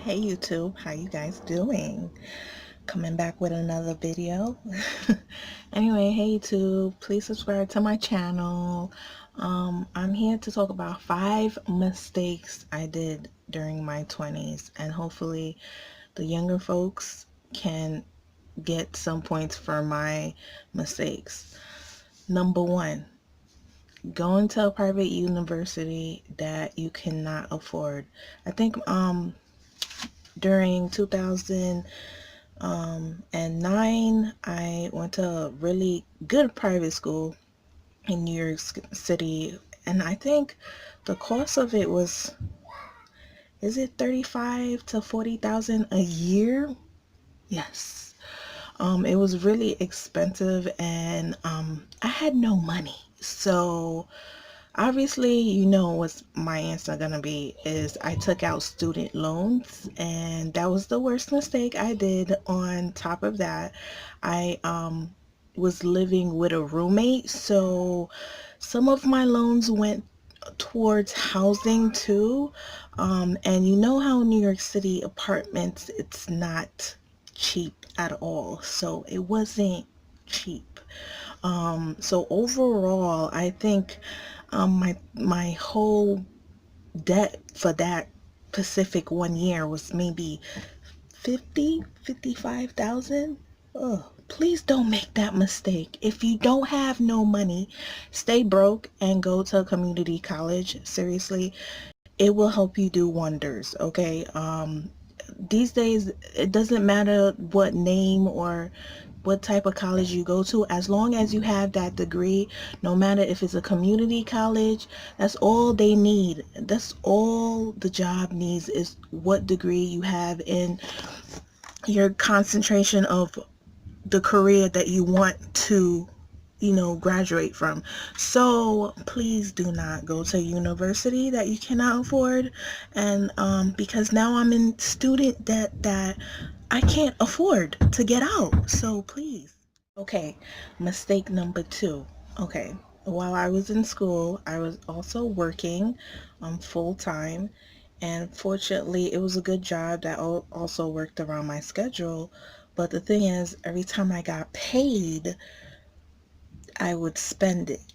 Hey YouTube, how you guys doing? Coming back with another video. Anyway, hey YouTube, please subscribe to my channel. I'm here to talk about 5 mistakes I did during my 20s, and hopefully the younger folks can get some points for my mistakes. Number one, going to a private university that you cannot afford. I think during 2009, I went to a really good private school in New York City, and I think the cost of it was, is it 35 to 40,000 a year? Yes. It was really expensive, and I had no money. So obviously, you know what's my answer gonna be is I took out student loans, and that was the worst mistake I did. On top of that, I was living with a roommate, so some of my loans went towards housing too. And you know how New York City apartments, it's not cheap at all, so it wasn't cheap. So overall, I think my whole debt for that Pacific one year was maybe 55,000. Oh, please don't make that mistake. If you don't have no money, stay broke and go to a community college. Seriously, it will help you do wonders, okay? These days, it doesn't matter what name or what type of college you go to, as long as you have that degree. No matter if it's a community college, that's all they need. That's all the job needs, is what degree you have in your concentration of the career that you want to, graduate from. So please do not go to university that you cannot afford. And because now I'm in student debt that I can't afford to get out. So please. Okay, mistake number two. Okay, while I was in school, I was also working full time, and fortunately, it was a good job that also worked around my schedule. But the thing is, every time I got paid, I would spend it.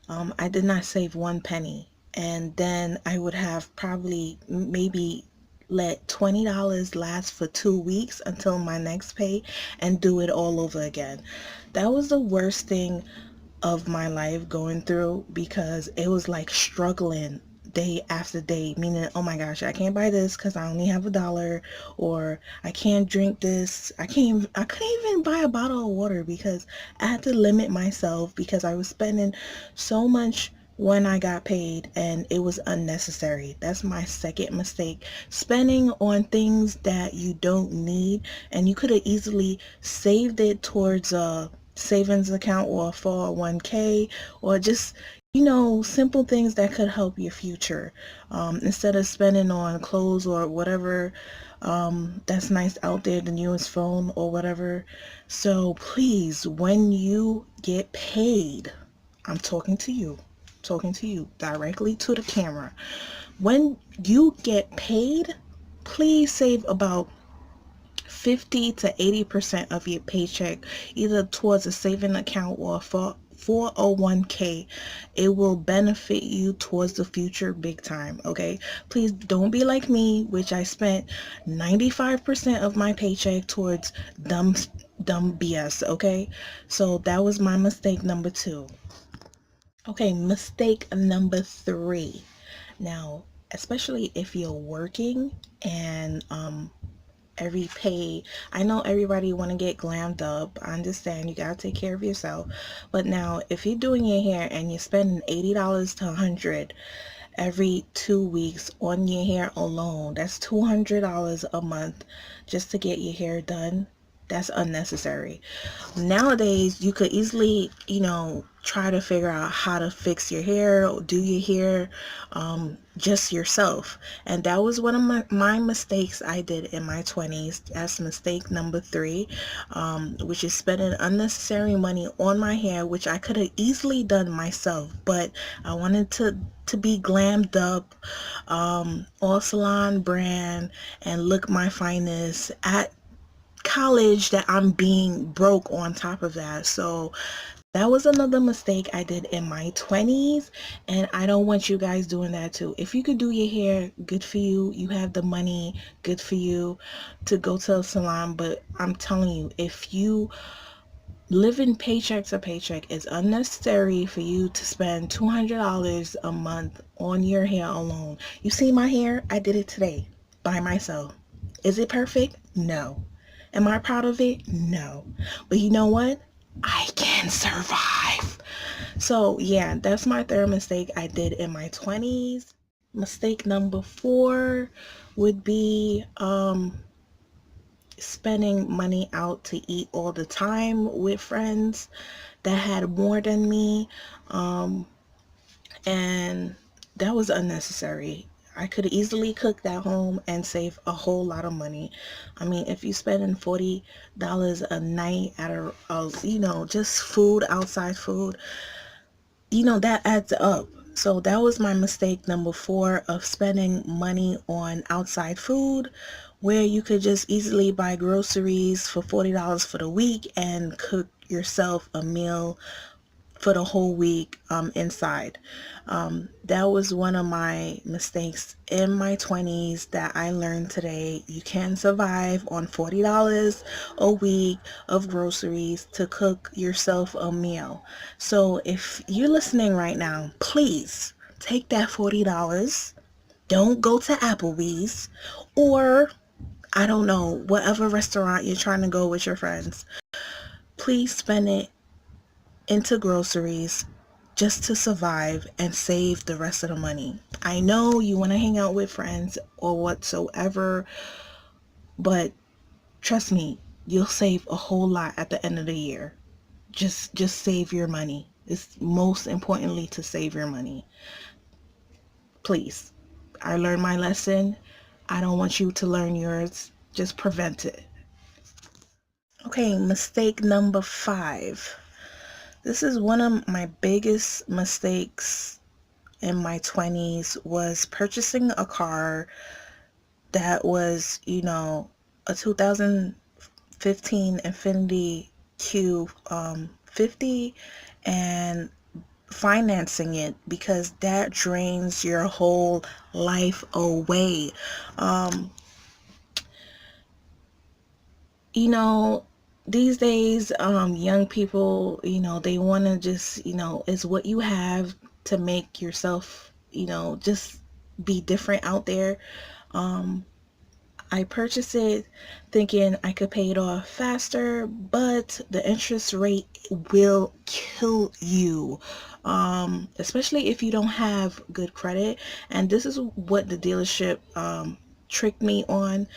I did not save one penny, and then I would have probably maybe let $20 last for 2 weeks until my next pay, and do it all over again. That was the worst thing of my life going through, because it was like struggling day after day, meaning, oh my gosh, I can't buy this because I only have $1, or I can't drink this, I couldn't even buy a bottle of water because I had to limit myself because I was spending so much when I got paid, and it was unnecessary. That's my second mistake, spending on things that you don't need, and you could have easily saved it towards a savings account or a 401k, or just, simple things that could help your future, instead of spending on clothes or whatever that's nice out there, the newest phone or whatever. So please, when you get paid, I'm talking to you directly to the camera. When you get paid, please save about 50 to 80% of your paycheck either towards a saving account or for 401k. It will benefit you towards the future big time, okay? Please don't be like me, which I spent 95% of my paycheck towards dumb BS, okay? So that was my mistake number two. Okay, mistake number three. Now, especially if you're working, and every pay, I know everybody want to get glammed up, I understand, you gotta take care of yourself, but now if you're doing your hair and you're spending $80 to 100 every 2 weeks on your hair alone, that's $200 a month just to get your hair done. That's unnecessary. Nowadays, you could easily, try to figure out how to fix your hair, or do your hair, just yourself. And that was one of my mistakes I did in my 20s. That's mistake number 3, which is spending unnecessary money on my hair, which I could have easily done myself, but I wanted to be glammed up, all salon brand, and look my finest at college, that I'm being broke on top of that. So that was another mistake I did in my 20s, and I don't want you guys doing that too. If you could do your hair, good for you. You have the money, good for you to go to a salon. But I'm telling you, if you living paycheck to paycheck, it's unnecessary for you to spend $200 a month on your hair alone. You see my hair? I did it today by myself. Is it perfect? No. Am I proud of it? No. But you know what? I can survive. So yeah, that's my third mistake I did in my 20s. Mistake number 4 would be spending money out to eat all the time with friends that had more than me, and that was unnecessary. I could easily cook that home and save a whole lot of money. I mean, if you spending $40 a night at just food, outside food, that adds up. So that was my mistake number 4, of spending money on outside food, where you could just easily buy groceries for $40 for the week and cook yourself a meal for the whole week, inside. That was one of my mistakes in my 20s that I learned today. You can survive on $40 a week of groceries to cook yourself a meal. So if you're listening right now, please take that $40. Don't go to Applebee's, or I don't know, whatever restaurant you're trying to go with your friends. Please spend it into groceries just to survive and save the rest of the money. I know you want to hang out with friends or whatsoever, but trust me, you'll save a whole lot at the end of the year. Just save your money. It's most importantly to save your money. Please. I learned my lesson. I don't want you to learn yours. Just prevent it. Okay, mistake number 5. This is one of my biggest mistakes in my 20s, was purchasing a car that was, a 2015 Infiniti Q50, and financing it, because that drains your whole life away. These days, young people, they want to just, it's what you have to make yourself, just be different out there. I purchased it thinking I could pay it off faster, but the interest rate will kill you, especially if you don't have good credit. And this is what the dealership tricked me on.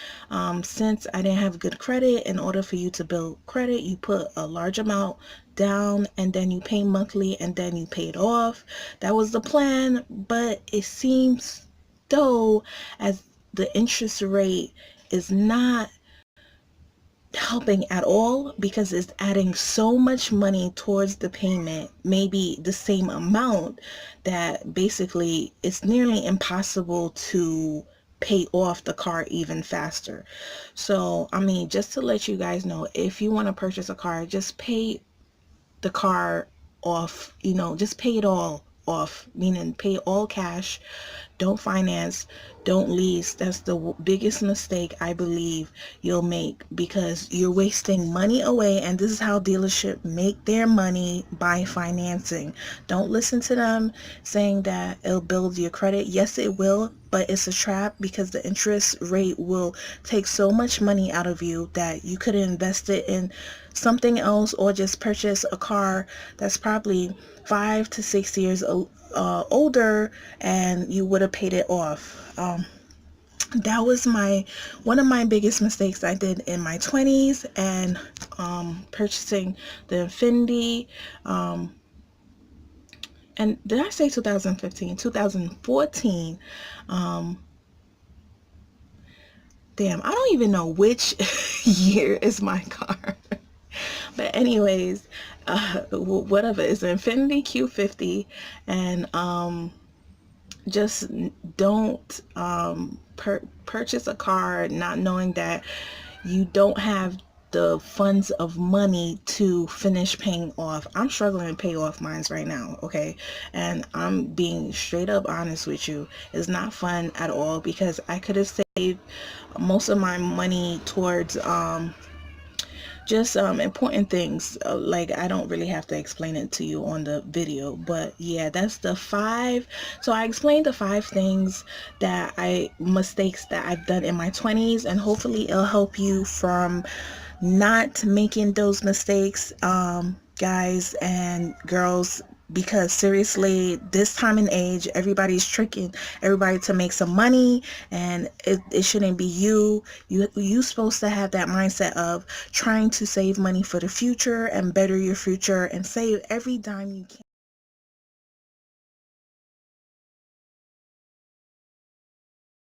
Since I didn't have good credit, in order for you to build credit, you put a large amount down and then you pay monthly and then you pay it off. That was the plan, but it seems though as the interest rate is not helping at all, because it's adding so much money towards the payment, maybe the same amount, that basically it's nearly impossible to pay off the car even faster. So I mean, just to let you guys know, if you want to purchase a car, just pay the car off, just pay it all off, meaning pay all cash. Don't finance, don't lease. That's the biggest mistake I believe you'll make, because you're wasting money away, and this is how dealerships make their money, by financing. Don't listen to them saying that it'll build your credit. Yes, it will, but it's a trap, because the interest rate will take so much money out of you that you could invest it in something else, or just purchase a car that's probably 5 to 6 years older, and you would have paid it off. That was one of my biggest mistakes I did in my 20s, and purchasing the Infinity. And did I say 2015? 2014. Damn, I don't even know which year is my car. But anyways, whatever. It's an Infinity Q50. And just don't purchase a car not knowing that you don't have the funds of money to finish paying off. I'm struggling to pay off mines right now, okay? And I'm being straight up honest with you. It's not fun at all, because I could have saved most of my money towards just important things. Like, I don't really have to explain it to you on the video, but yeah, that's the 5. So I explained the 5 things mistakes that I've done in my 20s, and hopefully it'll help you from not making those mistakes, guys and girls. Because seriously, this time and age, everybody's tricking everybody to make some money, and it shouldn't be you supposed to have that mindset of trying to save money for the future and better your future and save every dime you can.